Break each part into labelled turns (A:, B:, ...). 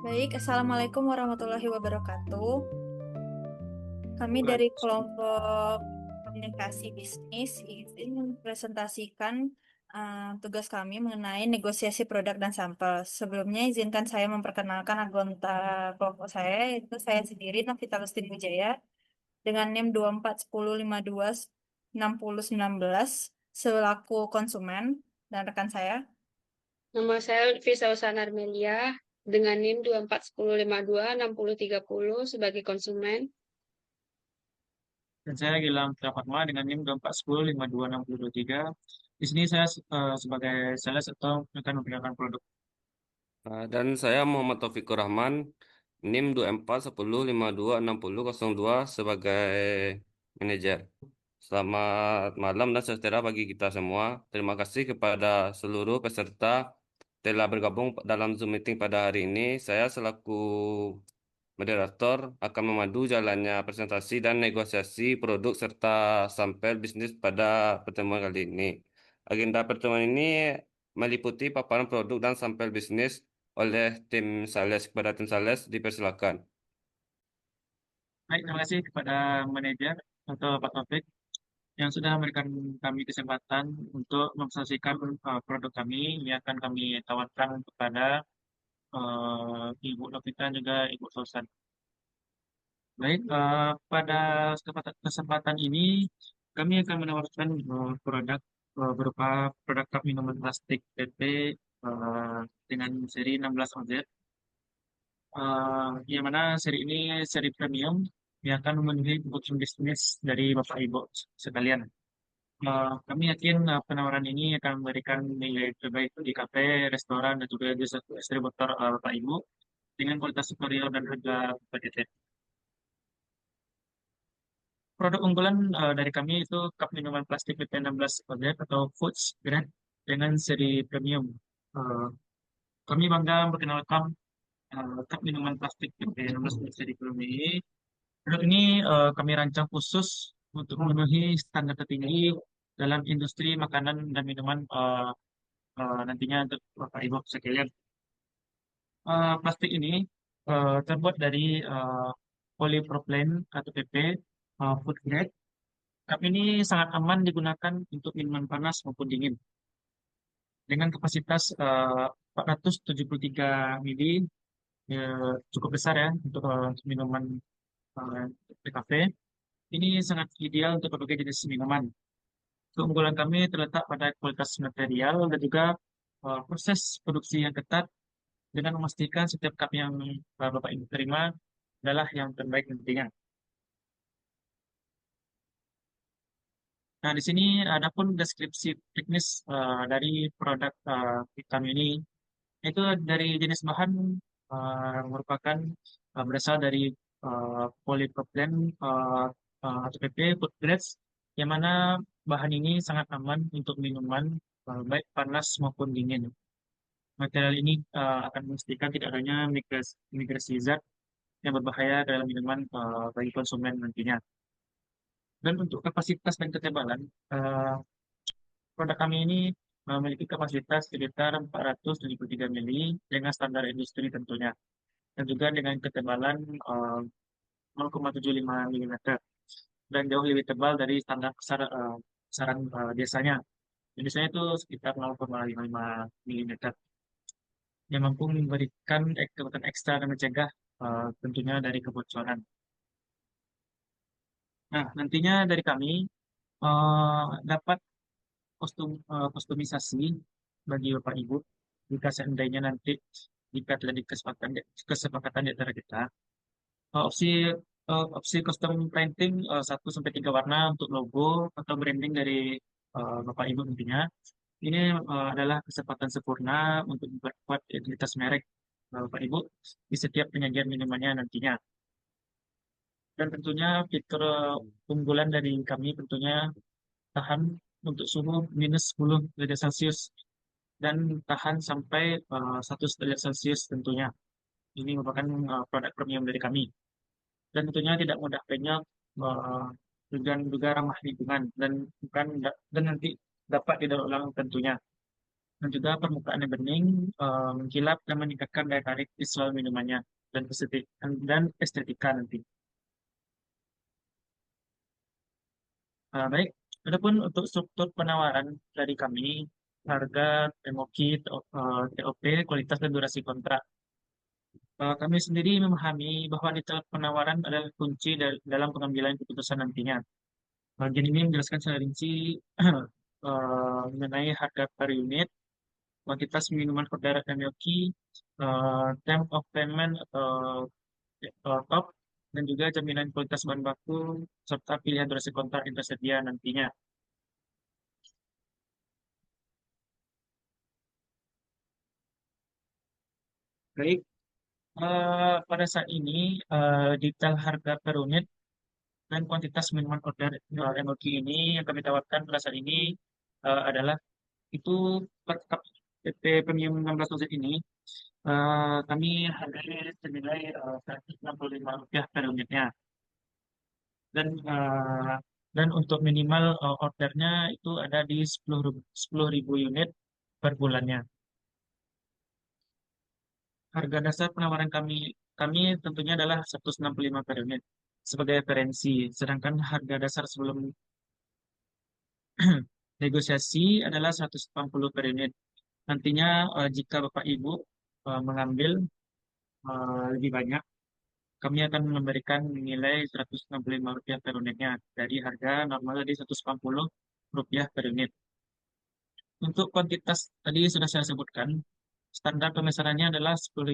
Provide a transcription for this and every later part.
A: Baik, Assalamualaikum warahmatullahi wabarakatuh. Kami dari kelompok komunikasi bisnis izin mempresentasikan tugas kami mengenai negosiasi produk dan sampel. Sebelumnya izinkan saya memperkenalkan anggota kelompok saya, yaitu saya sendiri Novita Lustin Wijaya dengan NIM 2410526019 selaku konsumen dan rekan saya.
B: Nama saya Lutfi Sausan Armelia dengan NIM 2410526030 sebagai konsumen.
C: Dan saya Gilang Prafatma dengan NIM 2410526023. Di sini saya sebagai sales atau akan memperkenalkan produk.
D: Dan saya Muhammad Taufikur Rahman, NIM 2410526002 sebagai manajer. Selamat malam dan sejahtera bagi kita semua. Terima kasih kepada seluruh peserta telah bergabung dalam Zoom meeting pada hari ini. Saya selaku moderator akan memandu jalannya presentasi dan negosiasi produk serta sampel bisnis pada pertemuan kali ini. Agenda pertemuan ini meliputi paparan produk dan sampel bisnis oleh tim sales. Kepada tim sales dipersilakan.
C: Baik, terima kasih kepada manajer atau Pak Taufik yang sudah memberikan kami kesempatan untuk mempresentasikan produk kami yang akan kami tawarkan kepada Ibu Novita dan juga Ibu Sosan. Baik, pada kesempatan ini kami akan menawarkan produk berupa produk cup minuman plastik PP dengan seri 16 OZ, yang mana seri ini seri premium yang akan memenuhi kebutuhan bisnis dari Bapak Ibu sekalian. Kami yakin penawaran ini akan memberikan nilai terbaik di kafe, restoran, dan juga jasa distributor Bapak Ibu dengan kualitas superior dan harga budgeted. Produk unggulan dari kami itu cup minuman plastik PP16 OZ atau Foods Grade dengan seri premium. Eh, Kami bangga memperkenalkan cup minuman plastik PP16 seri premium ini. Produk ini kami rancang khusus untuk memenuhi standar tertinggi dalam industri makanan dan minuman nantinya untuk Bapak Ibu sekalian. Plastik ini terbuat dari polypropylene atau PP food grade. Cup ini sangat aman digunakan untuk minuman panas maupun dingin. Dengan kapasitas 473 mili, cukup besar ya untuk minuman uh, di kafe. Ini sangat ideal untuk berbagai jenis minuman. Keunggulan kami terletak pada kualitas material dan juga proses produksi yang ketat dengan memastikan setiap cup yang Bapak Ibu terima adalah yang terbaik nantinya. Nah, di sini ada pun deskripsi teknis dari produk kami ini. Itu dari jenis bahan merupakan berasal dari polypropylene atau PP food grades, yang mana bahan ini sangat aman untuk minuman baik panas maupun dingin. Material ini akan memastikan tidak adanya migrasi zat yang berbahaya dalam minuman bagi konsumen nantinya. Dan untuk kapasitas dan ketebalan, eh, produk kami ini memiliki kapasitas sekitar 473 mili dengan standar industri tentunya. Dan juga dengan ketebalan 0,75 mm dan jauh lebih tebal dari standar besaran biasanya. Biasanya itu sekitar 0,55 mm yang mampu memberikan kekuatan ekstra dan mencegah tentunya dari kebocoran. Nah, nantinya dari kami dapat kostumisasi bagi Bapak Ibu jika seandainya nanti jika terjadi kesepakatan di antara kita. Opsi opsi custom painting 1 sampai 3 warna untuk logo atau branding dari Bapak Ibu nantinya. Ini adalah kesempatan sempurna untuk memperkuat identitas merek Bapak Ibu di setiap penyajian minumannya nantinya. Dan tentunya fitur unggulan dari kami tentunya tahan untuk suhu -10 derajat Celcius dan tahan sampai 1 derajat Celcius tentunya. Ini merupakan produk premium dari kami. Dan tentunya tidak mudah penyok eh, dan juga ramah lingkungan dan bukan dan nanti dapat didaur ulang tentunya. dan juga permukaannya bening, mengkilap dan meningkatkan daya tarik visual minumannya dan estetika nanti. Baik, adapun untuk struktur penawaran dari kami, harga, TMOQ, TOP, kualitas dan durasi kontrak. Kami sendiri memahami bahwa detail penawaran adalah kunci dalam pengambilan keputusan nantinya. Bagian ini menjelaskan secara rinci mengenai harga per unit, kuantitas minuman order MLQ, term of payment atau top, dan juga jaminan kualitas bahan baku, serta pilihan durasi kontrak yang tersedia nantinya. Baik, pada saat ini detail harga per unit dan kuantitas minuman order MLQ ini yang kami tawarkan pada saat ini adalah itu per cup PP Premium 16 oz ini kami harganya senilai Rp165 per unitnya. Dan untuk minimal ordernya itu ada di 10.000 unit per bulannya. Harga dasar penawaran kami tentunya adalah 165 per unit sebagai referensi. Sedangkan harga dasar sebelum negosiasi adalah 180 per unit. Nantinya jika Bapak Ibu mengambil lebih banyak, kami akan memberikan nilai Rp165 per unitnya dari harga normal tadi Rp180 per unit. Untuk kuantitas tadi sudah saya sebutkan, standar pemesanannya adalah 10.000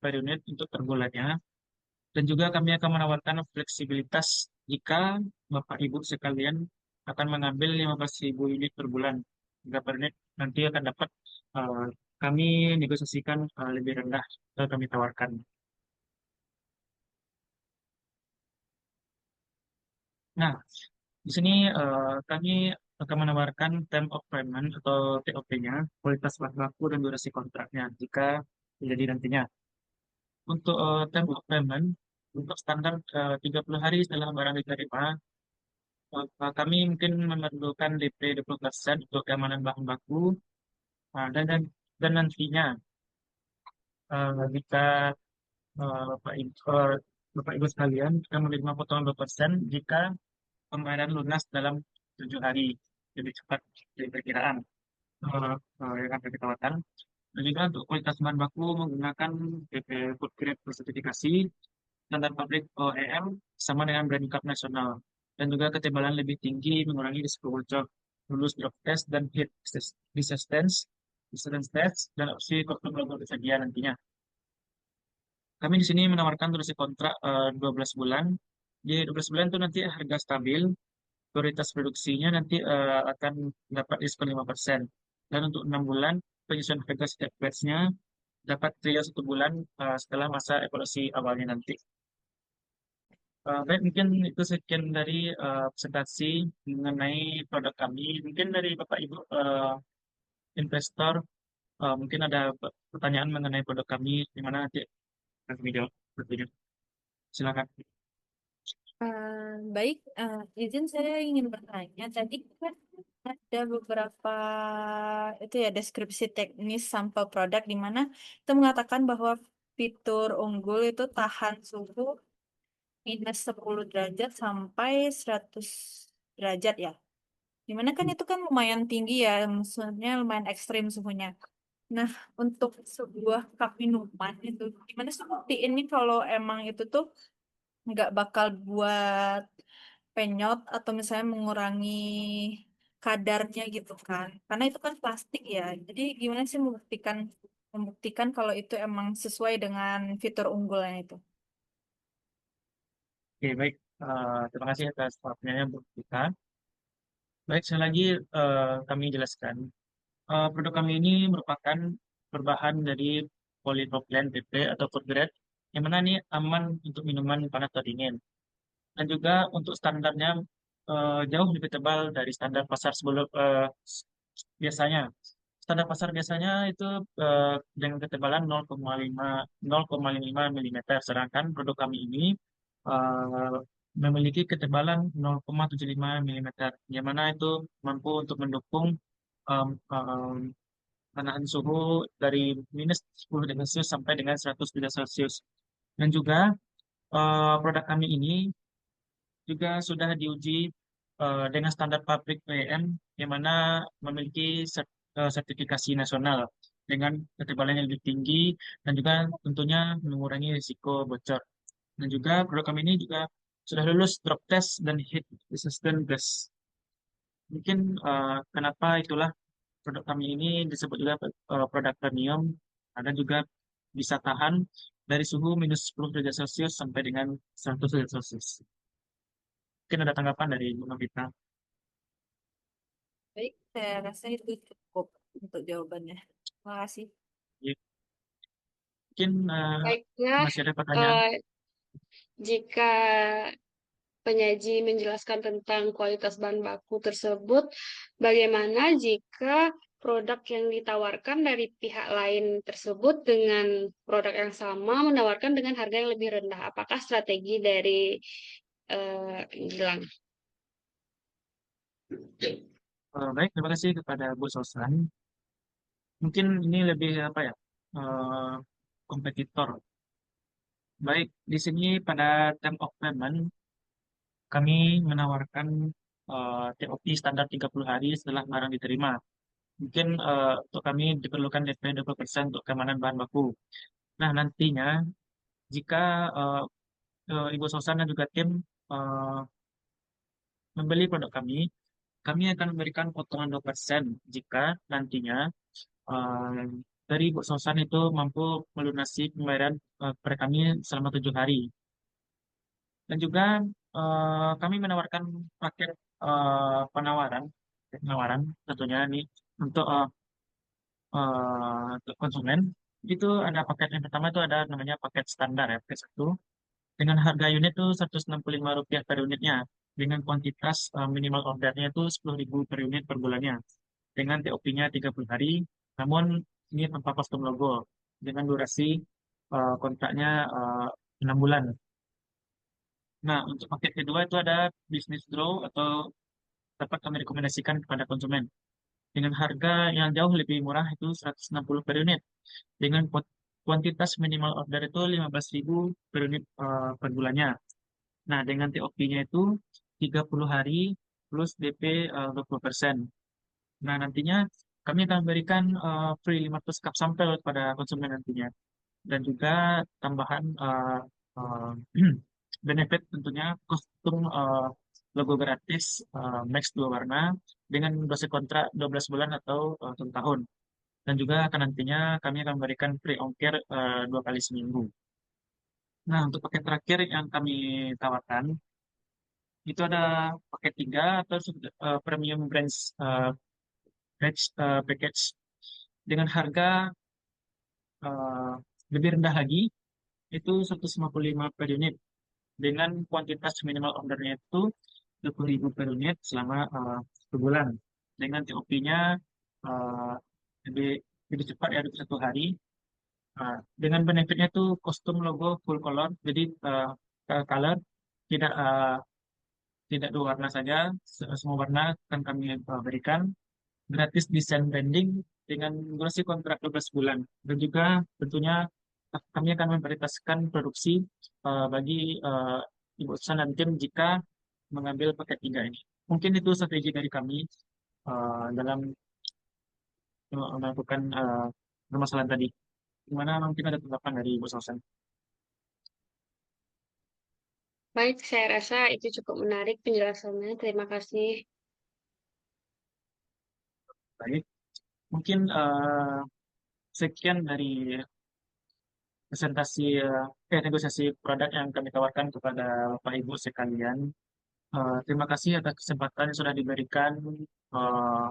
C: per unit untuk per bulannya. Dan juga kami akan menawarkan fleksibilitas jika Bapak Ibu sekalian akan mengambil 15.000 unit per bulan. Jika per unit nanti akan dapat eh, kami negosiasikan lebih rendah atau kami tawarkan. Nah, di sini kami akan menawarkan term of payment atau TOP-nya, kualitas bahan baku dan durasi kontraknya jika terjadi nantinya. Untuk term of payment, untuk standar 30 hari setelah barang diterima, kami mungkin memerlukan DP 20% untuk keamanan bahan baku, uh, dan, dan dan nantinya jika Bapak Ibu sekalian akan menerima potongan 2% jika pembayaran lunas dalam 7 hari, lebih cepat dari perkiraan yang akan kita tawarkan. Dan juga untuk kualitas bahan baku menggunakan PP Food Grade bersertifikasi, standar pabrik OEM sama dengan brand cup nasional. Dan juga ketebalan lebih tinggi mengurangi risiko bocor, lulus drop test dan heat resistance test, dan opsi koktel logo tersedia nantinya. Kami di sini menawarkan durasi kontrak 12 bulan. Di 12 bulan itu nanti harga stabil, prioritas produksinya nanti akan dapat diskon 5%. Dan untuk 6 bulan, penyesuaian harga setiap batch-nya dapat trial 1 bulan setelah masa evaluasi awalnya nanti. Baik, mungkin itu sekian dari presentasi mengenai produk kami. Mungkin dari Bapak Ibu investor, mungkin ada pertanyaan mengenai produk kami, di mana nanti akan video bervideo. Silakan.
A: Baik, izin saya ingin bertanya. Tadi kan ada beberapa itu ya deskripsi teknis sampel produk di mana itu mengatakan bahwa fitur unggul itu tahan suhu minus 10 derajat sampai 100 derajat ya. Dimana kan itu kan lumayan tinggi ya, maksudnya lumayan ekstrim suhunya. Nah, untuk sebuah cup minuman itu, gimana sih buktiin nih kalau emang itu tuh nggak bakal buat penyot atau misalnya mengurangi kadarnya gitu kan? Karena itu kan plastik ya. Jadi gimana sih membuktikan kalau itu emang sesuai dengan fitur unggulannya itu?
C: Oke, baik. Terima kasih atas pertanyaannya, Bu Vika. Baik, sekali lagi kami jelaskan. Produk kami ini merupakan berbahan dari polypropylene PP atau food grade, yang mana ini aman untuk minuman panas atau dingin. Dan juga untuk standarnya jauh lebih tebal dari standar pasar sebelum biasanya. Standar pasar biasanya itu dengan ketebalan 0,5 mm, sedangkan produk kami ini eh, memiliki ketebalan 0,75 mm, yang mana itu mampu untuk mendukung em, em, menahan suhu dari minus 10 derajat Celcius sampai dengan 100 derajat Celcius. Dan juga produk kami ini juga sudah diuji dengan standar pabrik PM yang mana memiliki sertifikasi nasional dengan ketebalan yang lebih tinggi dan juga tentunya mengurangi risiko bocor. Dan juga produk kami ini juga sudah lulus drop test dan heat resistant gas. Mungkin kenapa itulah produk kami ini disebut juga produk premium, karena juga bisa tahan dari suhu minus 10 derajat Celcius sampai dengan 100 derajat Celcius. Mungkin ada tanggapan dari Bu Novita.
A: Baik, saya rasa itu cukup untuk jawabannya. Terima kasih.
C: Ya, mungkin
B: Baiknya,
C: masih ada pertanyaan.
B: eh, jika penyaji menjelaskan tentang kualitas bahan baku tersebut, bagaimana jika produk yang ditawarkan dari pihak lain tersebut dengan produk yang sama menawarkan dengan harga yang lebih rendah? Apakah strategi dari Gilang?
C: Baik, terima kasih kepada Bu Sosan. Mungkin ini lebih apa ya, eh, kompetitor. Baik, di sini pada term of payment kami menawarkan TOP standar 30 hari setelah barang diterima. Mungkin untuk kami diperlukan DP 20% untuk keamanan bahan baku. Nah, nantinya jika eh, Ibu Sosan dan juga tim eh, membeli produk kami akan memberikan potongan 2% jika nantinya eh, dari Ibu Sosan itu mampu melunasi pembayaran kepada kami selama 7 hari. Dan juga kami menawarkan paket penawaran tentunya nih untuk untuk konsumen. Itu ada paket yang pertama itu ada namanya paket standar ya, paket 1. Dengan harga unit itu Rp165 per unitnya. Dengan kuantitas minimal ordernya itu 10.000 per unit per bulannya. Dengan TOP-nya 30 hari. Namun ini tanpa kostum logo. Dengan durasi kontraknya 6 bulan. Nah, untuk paket kedua itu ada business draw atau dapat kami rekomendasikan kepada konsumen. Dengan harga yang jauh lebih murah itu 160 per unit. Dengan kuantitas minimal order itu 15.000 per unit per bulannya. Nah, dengan TOP-nya itu 30 hari plus DP 20%. Nah, nantinya kami akan berikan free 500 cup sampel pada konsumen nantinya. Dan juga tambahan benefit tentunya kostum logo gratis Max 2 warna dengan durasi kontrak 12 bulan atau 1 tahun. Dan juga akan nantinya kami akan memberikan free ongkir 2 kali seminggu. Nah, untuk paket terakhir yang kami tawarkan itu ada paket 3 atau premium brands package dengan harga eh, lebih rendah lagi itu 155 per unit dengan kuantitas minimal ordernya itu 20.000 per unit selama 1 bulan dengan TOP-nya eh, lebih lebih cepat ya 21 hari. Dengan benefitnya tuh kostum logo full color jadi color tidak tidak 2 warna saja, semua warna akan kami berikan gratis desain branding dengan durasi kontrak 12 bulan. Dan juga tentunya kami akan memprioritaskan produksi bagi Ibu Susan dan tim jika mengambil paket 3 ini. Mungkin itu strategi dari kami dalam melakukan permasalahan tadi. Gimana mungkin ada tanggapan dari Ibu Susan?
B: Baik, saya rasa itu cukup menarik penjelasannya. Terima kasih.
C: Baik, mungkin sekian dari presentasi negosiasi produk yang kami tawarkan kepada Bapak Ibu sekalian. Terima kasih atas kesempatan yang sudah diberikan.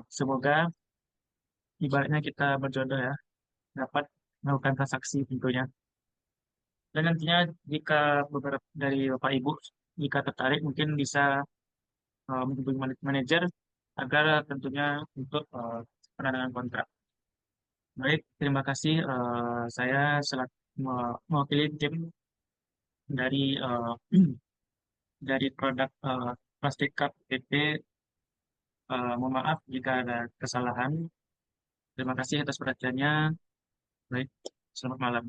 C: Semoga ibaratnya kita berjodoh ya, dapat melakukan transaksi tentunya. Dan nantinya jika beberapa dari Bapak Ibu jika tertarik mungkin bisa menghubungi manajer agar tentunya untuk penandatanganan kontrak. Baik, terima kasih. Saya selaku mewakili tim dari dari produk Plastic Cup PP. Mohon maaf jika ada kesalahan. Terima kasih atas perhatiannya. Baik, selamat malam.